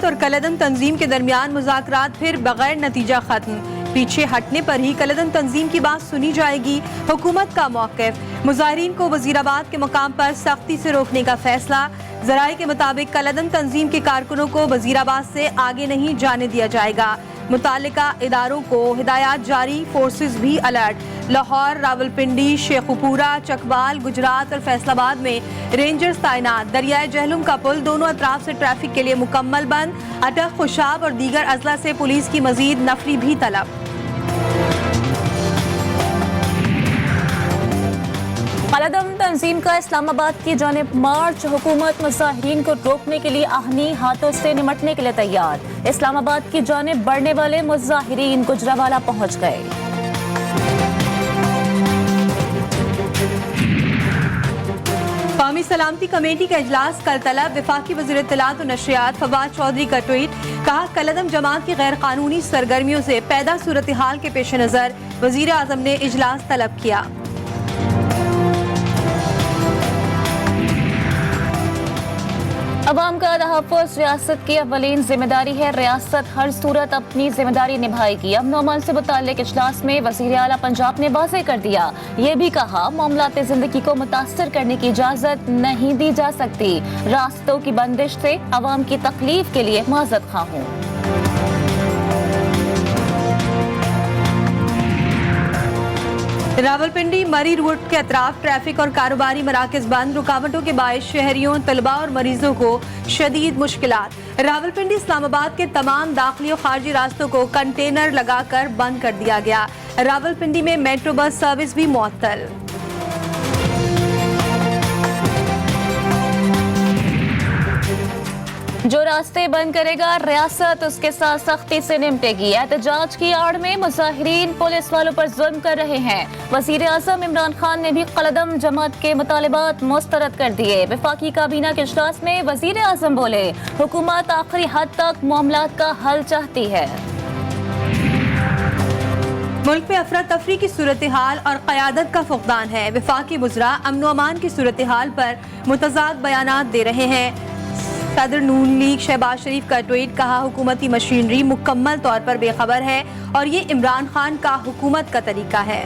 हुकूमत और कलदम तंजीम के दरमियान मुज़ाकरात फिर बगैर नतीजा खत्म। पीछे हटने पर ही कलदम तंजीम की बात सुनी जाएगी। हुकूमत का मौक़िफ़, मुज़ाहिरीन को वज़ीराबाद के मुकाम पर सख्ती से रोकने का फैसला। ज़राए के मुताबिक कलदम तंजीम के कारकुनों को वज़ीराबाद से आगे नहीं जाने दिया जाएगा। मुतालिका इदारों को हिदायत जारी, फोर्सेस भी अलर्ट। लाहौर, रावलपिंडी, शेखुपुरा, चकवाल, गुजरात और फैसलाबाद में रेंजर्स तैनात। दरियाए जहलुम का पुल दोनों अतराफ से ट्रैफिक के लिए मुकम्मल बंद। अटक, खुशाब और दीगर अजला से पुलिस की मजीद नफरी भी तलब। कलदम तंजीम का इस्लामाबाद की जानिब मार्च। हुकूमत मुजाहिरीन को रोकने के लिए आहनी हाथों से निमटने के लिए तैयार। इस्लामाबाद की जानिब बढ़ने वाले मुजाहिरीन गुजरावाला पहुंच गए। कौमी सलामती कमेटी का इजलास कल तलब। वफाकी वज़ीर इत्तलात और नशरियात फवाद चौधरी का ट्वीट, कहा कलदम जमात की गैर कानूनी सरगर्मियों से पैदा सूरत हाल के पेश नज़र वज़ीर आज़म ने इजलास तलब किया। अवाम का तहफ़्फ़ुज़ रियासत की अव्वलीन जिम्मेदारी है। रियासत हर सूरत अपनी जिम्मेदारी निभाएगी। अमन अमान से मुताल्लिक़ इजलास में वज़ीर आला पंजाब ने वाज़ेह कर दिया। ये भी कहा मामलाते ज़िंदगी को मुतासर करने की इजाज़त नहीं दी जा सकती। रास्तों की बंदिश से अवाम की तकलीफ के लिए माज़रत ख़्वाह हूँ। रावलपिंडी मरी रूट के अतराफ ट्रैफिक और कारोबारी मराकज बंद। रुकावटों के बायस शहरियों, तलबा और मरीजों को शदीद मुश्किलात। रावलपिंडी इस्लामाबाद के तमाम दाखिली और खारजी रास्तों को कंटेनर लगाकर बंद कर दिया गया। रावलपिंडी में मेट्रो बस सर्विस भी मुअत्तल। जो रास्ते बंद करेगा रियासत उसके साथ सख्ती से निपटेगी। एहतजाज की आड़ में मुजाहिरीन पुलिस वालों पर जुल्म कर रहे हैं। वज़ीर आज़म इमरान खान ने भी कलदम जमात के मुतालिबात मुस्तरद कर दिए। वफाकी काबीना के इजलास में वज़ीर आज़म बोले, हुकूमत आखिरी हद तक मामलात का हल चाहती है। मुल्क में अफरा तफरी की सूरत हाल और क़यादत का फुक़दान है। वफाकी वज़रा अमन अमान की सूरत हाल पर मुतज़ाद बयानात दे रहे हैं। सदर नून लीग शहबाज शरीफ का ट्वीट, कहा हुकूमती मशीनरी मुकम्मल तौर पर बेखबर है और ये इमरान खान का हुकूमत का तरीका है।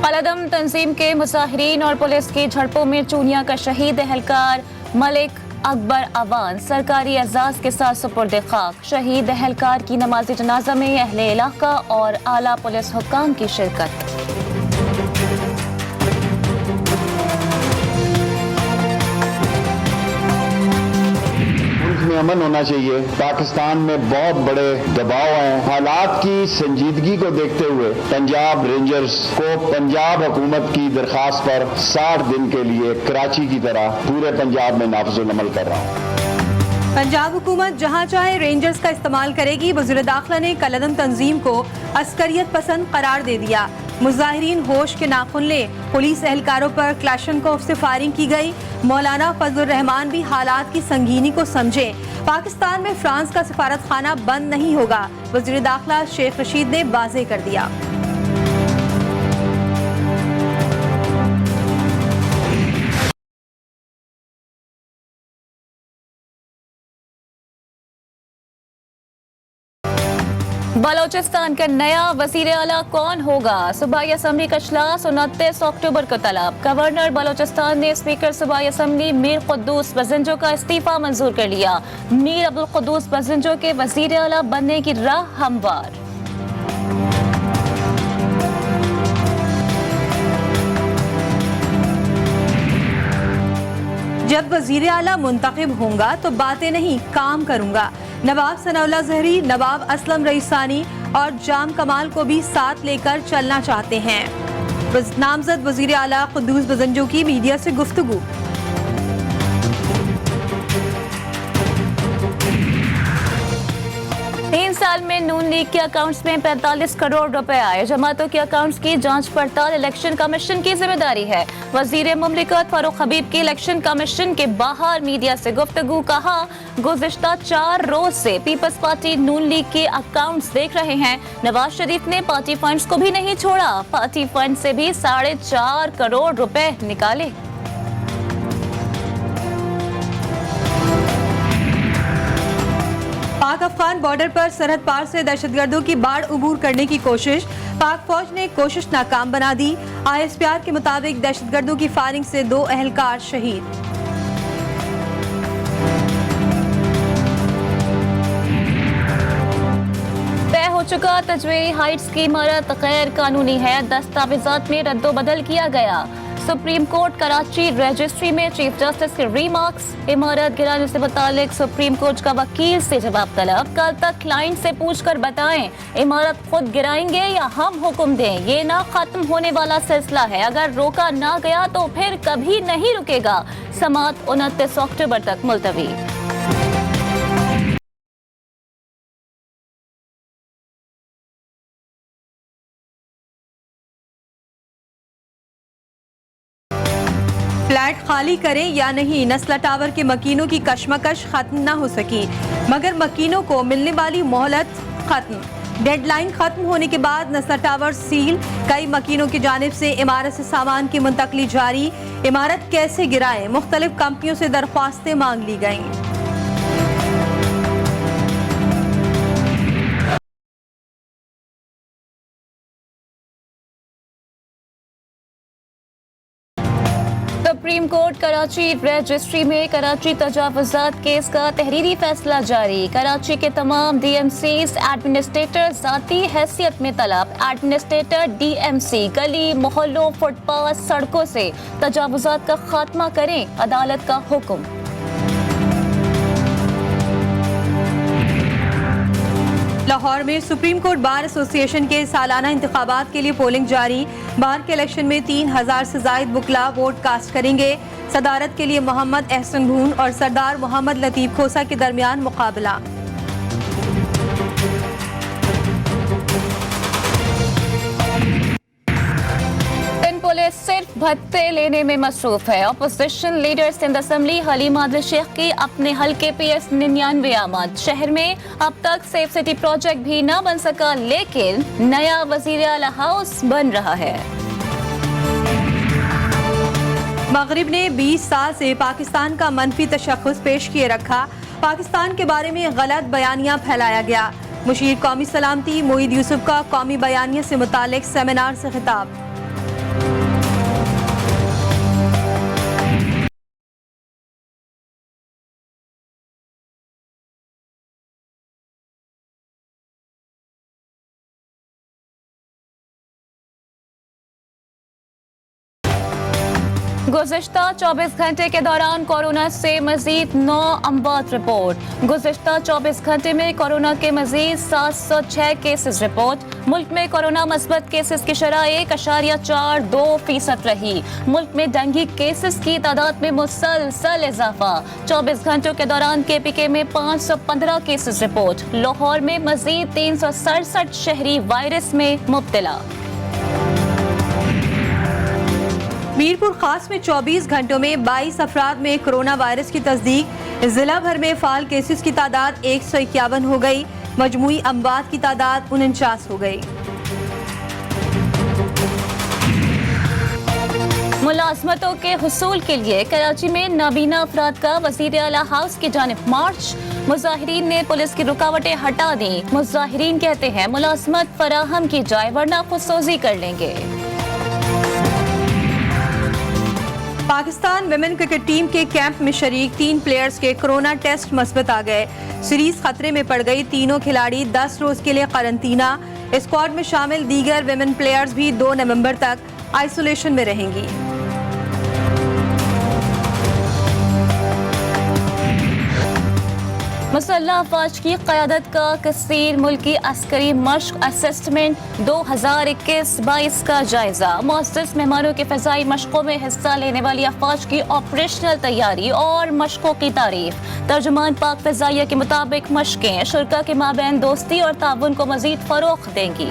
कलदम तंजीम के मुजाहिरीन और पुलिस की झड़पों में चूनिया का शहीद एहलकार मलिक अकबर अवान सरकारी एजाज के साथ सुपुर्द खाक। शहीद एहलकार की नमाज़ी जनाजा में अहले इलाका और आला पुलिस हुक्काम की शिरकत। में अमन होना चाहिए। पाकिस्तान में बहुत बड़े दबाव हैं। हालात की संजीदगी को देखते हुए पंजाब रेंजर्स को पंजाब हुकूमत की दरखास्त पर 60 दिन के लिए कराची की तरह पूरे पंजाब में नाफिजुल अमल कर रहा हूँ। पंजाब हुकूमत जहाँ चाहे रेंजर्स का इस्तेमाल करेगी। वज़ीर दाखिला ने कलदम तंजीम को अस्करियत पसंद करार दे दिया। मुजाहिरीन होश के नाखुन ले। पुलिस एहलकारों पर क्लाशनकोफ से फायरिंग की गई। मौलाना फजलुर रहमान भी हालात की संगीनी को समझे। पाकिस्तान में फ्रांस का सफारत खाना बंद नहीं होगा। वज़ीर दाखिला शेख रशीद ने वाज़ेह कर दिया। बलोचिस्तान का नया वज़ीर आला कौन होगा? सूबाई असम्बली का इजलास 29 अक्टूबर को तलब। गवर्नर बलोचिस्तान ने स्पीकर सूबाई असम्बली मीर कुद्दूस बज़ंजो का इस्तीफा मंजूर कर लिया। मीर अब्दुल कुद्दूस बज़ंजो के वज़ीर आला बनने की राह हमवार। जब वज़ीर आला मुंतखब होगा तो बातें नहीं काम करूंगा। नवाब सनाउल्लाह ज़हरी, नवाब असलम रईसानी और जाम कमाल को भी साथ लेकर चलना चाहते हैं। नामजद वज़ीर आला कुद्दूस बज़ंजो की मीडिया से गुफ्तगू। 3 साल में नून लीग के अकाउंट्स में 45 करोड़ रुपए आए। जमातों के अकाउंट्स की जांच पड़ताल इलेक्शन कमीशन की जिम्मेदारी है। वजीर मुमलिकत फारूक हबीब की इलेक्शन कमीशन के बाहर मीडिया से गुफ्तगू। कहा, गुज़िश्ता 4 रोज से पीपल्स पार्टी नून लीग के अकाउंट्स देख रहे हैं। नवाज शरीफ ने पार्टी फंड्स को भी नहीं छोड़ा। पार्टी फंड से भी 4.5 करोड़ रुपए निकाले। पाक अफगान बॉर्डर पर सरहद पार से दहशतगर्दों की बाढ़ उबूर करने की कोशिश, पाक फौज ने कोशिश नाकाम बना दी। ISPR के मुताबिक दहशतगर्दों की फायरिंग से 2 अहलकार शहीद। तय हो चुका तजवेरी हाइट्स की इमारत गैर कानूनी है, दस्तावेजात में रद्दोबदल किया गया। सुप्रीम कोर्ट कराची रजिस्ट्री में चीफ जस्टिस के रिमार्क्स, इमारत गिराने से मुतालिक सुप्रीम कोर्ट का वकील से जवाब तलब। कल तक क्लाइंट से पूछकर बताएं इमारत खुद गिराएंगे या हम हुक्म दें। ये ना खत्म होने वाला सिलसिला है, अगर रोका ना गया तो फिर कभी नहीं रुकेगा। समाअत 29 अक्टूबर तक मुलतवी। फ्लैट खाली करें या नहीं, नस्ला टावर के मकीनों की कशमकश खत्म न हो सकी, मगर मकीनों को मिलने वाली मोहलत खत्म। डेडलाइन खत्म होने के बाद नस्ला टावर सील, कई मकीनों की जानिब से इमारत से सामान की मुंतकली जारी। इमारत कैसे गिराएं, मुख्तलिफ कंपनियों से दरख्वास्तें मांग ली गईं। सुप्रीम कोर्ट कराची रजिस्ट्री में कराची तजावुजात केस का तहरीरी फैसला जारी। कराची के तमाम DMCs एडमिनिस्ट्रेटर जाती हैसियत में तलब। एडमिनिस्ट्रेटर DMC गली मोहल्लों फुटपाथ सड़कों से तजावुजात का खात्मा करें, अदालत का हुक्म। लाहौर में सुप्रीम कोर्ट बार एसोसिएशन के सालाना इंतखाबात के लिए पोलिंग जारी। बार के इलेक्शन में 3000 से जायद बुकला वोट कास्ट करेंगे। सदारत के लिए मोहम्मद एहसन भून और सरदार मोहम्मद लतीफ खोसा के दरमियान मुकाबला। पुलिस सिर्फ भत्ते लेने में मसरूफ है। Opposition leaders in the assembly Haleem Adil Sheikh की अपने हल्के PS 99 आमद। शहर में अब तक सेफ सिटी प्रोजेक्ट भी न बन सका, लेकिन नया वजीर आला हाउस बन रहा है। मगरिब ने 20 साल से पाकिस्तान का मनफी तशख्खुस पेश किए रखा। पाकिस्तान के बारे में गलत बयानियां फैलाया गया। मुशीर कौमी सलामती मोईद यूसुफ का कौमी बयानिया से मुतालिक सेमिनार से खिताब। गुज़िश्ता 24 घंटे के दौरान कोरोना से मजीद 9 अमवात रिपोर्ट। गुज़िश्ता 24 घंटे में कोरोना के मजीद 706 केसेस रिपोर्ट। मुल्क में कोरोना मस्बत केसेस की शरह 1.42% रही। मुल्क में डेंगू केसेस की तादाद में मुसलसल इजाफा। 24 घंटों के दौरान KPK में 515 केसेस रिपोर्ट। लाहौर में मजीद 367 शहरी वायरस में मुब्तला। मीरपुर खास में 24 घंटों में 22 अफराद में कोरोना वायरस की तस्दीक। जिला भर में फाल केसेस की तादाद 151 हो गई। मजमूई अमवात की तादाद 49 हो गई। मुलाजमतों के हुसूल के लिए कराची में नाबीना अफराद का वजीर आला हाउस की जानिब मार्च। मुजाहिरीन ने पुलिस की रुकावटें हटा दी। मुजाहिरीन कहते हैं मुलाजमत फराहम की जाए वरना खुदसोजी कर लेंगे। पाकिस्तान विमेन क्रिकेट टीम के कैंप में शरीक 3 प्लेयर्स के कोरोना टेस्ट मस्बत आ गए। सीरीज खतरे में पड़ गई। तीनों खिलाड़ी 10 रोज के लिए क्वारंटीना। स्क्वाड में शामिल दीगर विमेन प्लेयर्स भी 2 नवंबर तक आइसोलेशन में रहेंगी। मुसल्लह अफवाज की क़यादत का कसीर मुल्की अस्करी मश्क असेसमेंट 2021-22 का जायजा। मुअज़्ज़ज़ मेहमानों की फ़िज़ाई मशकों में हिस्सा लेने वाली अफवाज की ऑपरेशनल तैयारी और मशकों की तारीफ। तर्जुमान पाक फ़िज़ाइया के मुताबिक मशकें शुरका के माबैन दोस्ती और ताउन को मज़ीद फ़रोग़ देंगी।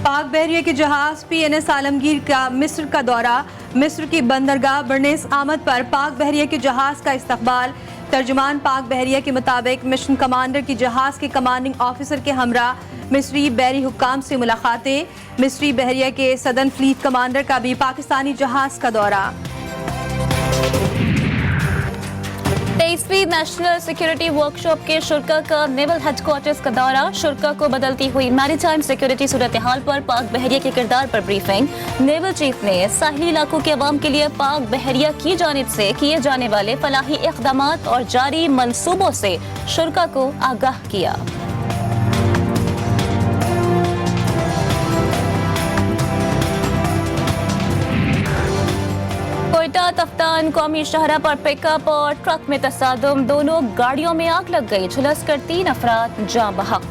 पाक बहरिया के जहाज PNS आलमगीर का मिस्र का दौरा। मिस्र की बंदरगाह बर्नेस आमद पर पाक बहरिया के जहाज का इस्तकबाल। तर्जुमान पाक बहरिया के मुताबिक मिशन कमांडर की जहाज के कमांडिंग ऑफिसर के हमरा मिस्री बहरी हुक्काम से मुलाकातें। मिस्री बहरिया के सदर्न फ्लीट कमांडर का भी पाकिस्तानी जहाज का दौरा। 23वीं नेशनल सिक्योरिटी वर्कशॉप के शुरा का नेवल हेडक्वार्टर्स का दौरा, शुरा को बदलती हुई मैरीटाइम सिक्योरिटी सूरत हाल पर पाक बहरिया के किरदार पर ब्रीफिंग। नेवल चीफ ने साहिली इलाकों के अवाम के लिए पाक बहरिया की जानिब से किए जाने वाले फलाही इक़दामात और जारी मंसूबों से शुरा को आगाह किया। कोयटा तफ्तान कौमी शहरा पर पिकअप और ट्रक में तसादुम, दोनों गाड़ियों में आग लग गई, झुलस कर 3 अफराद जाँ बहक।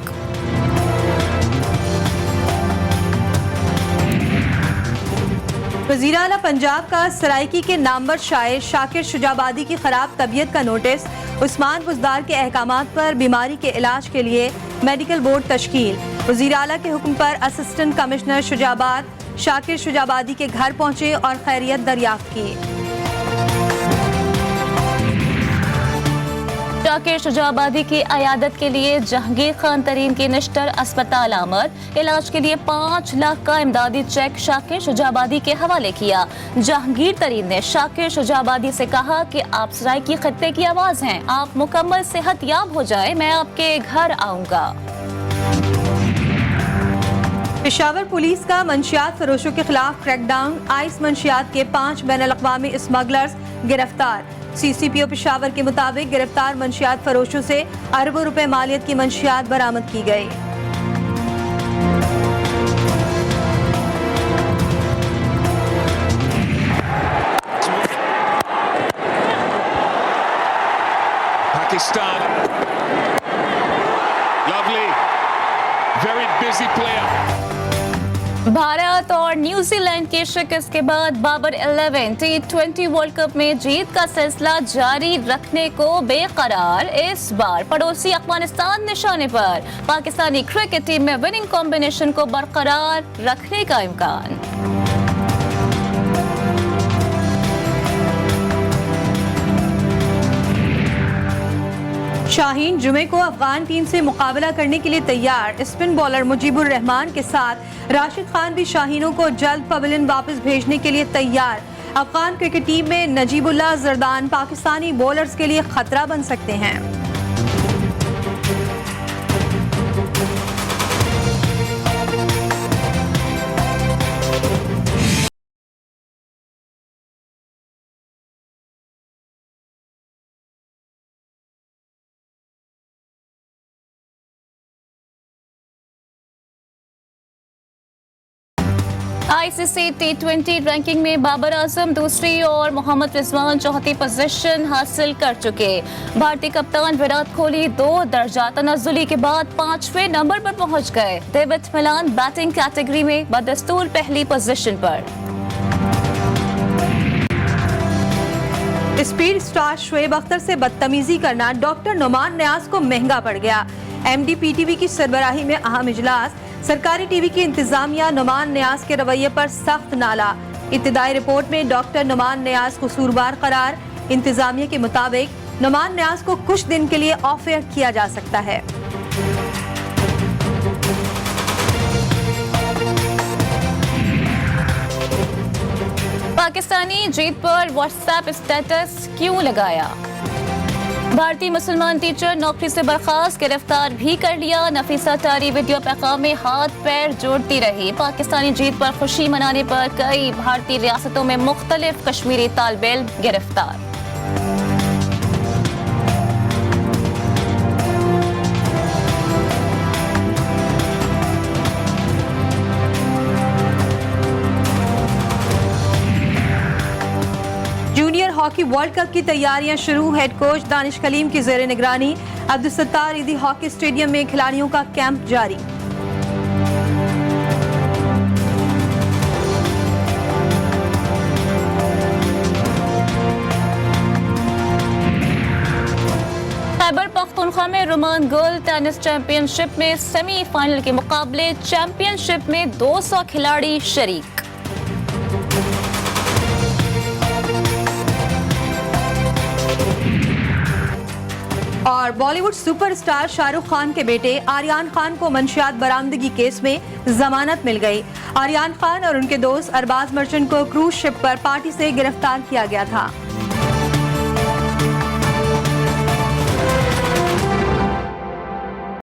वज़ीर आला पंजाब का सराइकी के नामवर शायर शाकिर शुजाबादी की खराब तबीयत का नोटिस, उस्मान बुज़दार के अहकामात पर बीमारी के इलाज के लिए मेडिकल बोर्ड तश्कील। वज़ीर आला के हुक्म पर असिस्टेंट कमिश्नर शुजाबाद शाकिर शुजाबादी के घर पहुंचे और खैरियत दरियाफ्त की। शाकिर शुजाबादी की अयादत के लिए जहांगीर खान तरीन के निश्तर अस्पताल आमद, इलाज के लिए 5 लाख का इमदादी चेक शाकिर शुजाबादी के हवाले किया। जहांगीर तरीन ने शाकिर शुजाबादी से कहा कि आप सराइकी खत्ते की आवाज हैं, आप मुकम्मल सेहत याब हो जाए, मैं आपके घर आऊंगा। पेशावर पुलिस का मंशियात फरोशों के खिलाफ क्रैकडाउन, आइस मंशियात के 5 बैनुल-अक़वामी स्मगलर्स गिरफ्तार। CCPO पेशावर के मुताबिक गिरफ्तार मंशियात फरोशों से अरबों रुपए मालियत की मंशियात बरामद की गई। Pakistan, lovely, very busy player. Bharat और न्यूजीलैंड की शिकस्त के बाद बाबर 11 T20 वर्ल्ड कप में जीत का सिलसिला जारी रखने को बेकरार। इस बार पड़ोसी अफगानिस्तान निशाने पर, पाकिस्तानी क्रिकेट टीम में विनिंग कॉम्बिनेशन को बरकरार रखने का इम्कान। शाहीन जुमे को अफगान टीम से मुकाबला करने के लिए तैयार। स्पिन बॉलर मुजीबुर रहमान के साथ राशिद खान भी शाहीनों को जल्द पवेलियन वापस भेजने के लिए तैयार। अफगान क्रिकेट टीम में नजीबुल्लाह जरदान पाकिस्तानी बॉलर्स के लिए खतरा बन सकते हैं। ICC T20 रैंकिंग में बाबर आजम दूसरी और मोहम्मद रिजवान चौथी पोजीशन हासिल कर चुके। भारतीय कप्तान विराट कोहली 2 दर्जा तनाजुली के बाद 5वें नंबर पर पहुंच गए। डेविड मिलान बैटिंग कैटेगरी में बदस्तूर पहली पोजीशन पर। स्पीड स्टार शुएब अख्तर से बदतमीजी करना डॉक्टर नुमान नियाज को महंगा पड़ गया। MD PTV की सरबराही में अहम इजलास, सरकारी टीवी की इंतजामिया नुमान नियाज के रवैये पर सख्त नाला। इब्तिदाई रिपोर्ट में डॉक्टर नुमान नियाज कसूरवार करार। इंतजामिया के मुताबिक नुमान नियाज को कुछ दिन के लिए ऑफ एयर किया जा सकता है। पाकिस्तानी जीत पर व्हाट्सएप स्टेटस क्यों लगाया? भारतीय मुसलमान टीचर नौकरी से बर्खास्त, गिरफ्तार भी कर लिया। नफीसा तारी वीडियो पैगाम में हाथ पैर जोड़ती रही। पाकिस्तानी जीत पर खुशी मनाने पर कई भारतीय रियासतों में मुख्तलिफ कश्मीरी तालिबे इल्म गिरफ्तार। जूनियर हॉकी वर्ल्ड कप की तैयारियां शुरू। हेड कोच दानिश कलीम की ज़ेर निगरानी अब्दुल सत्तार ईदी हॉकी स्टेडियम में खिलाड़ियों का कैंप जारी। खैबर पख्तूनख्वा में रोमान गर्ल टेनिस चैंपियनशिप में सेमीफाइनल के मुकाबले, चैंपियनशिप में 200 खिलाड़ी शरीक। और बॉलीवुड सुपरस्टार शाहरुख खान के बेटे आर्यान खान को मंशियात बरामदगी केस में जमानत मिल गई। आर्यान खान और उनके दोस्त अरबाज मर्चेंट को क्रूज शिप पर पार्टी से गिरफ्तार किया गया था।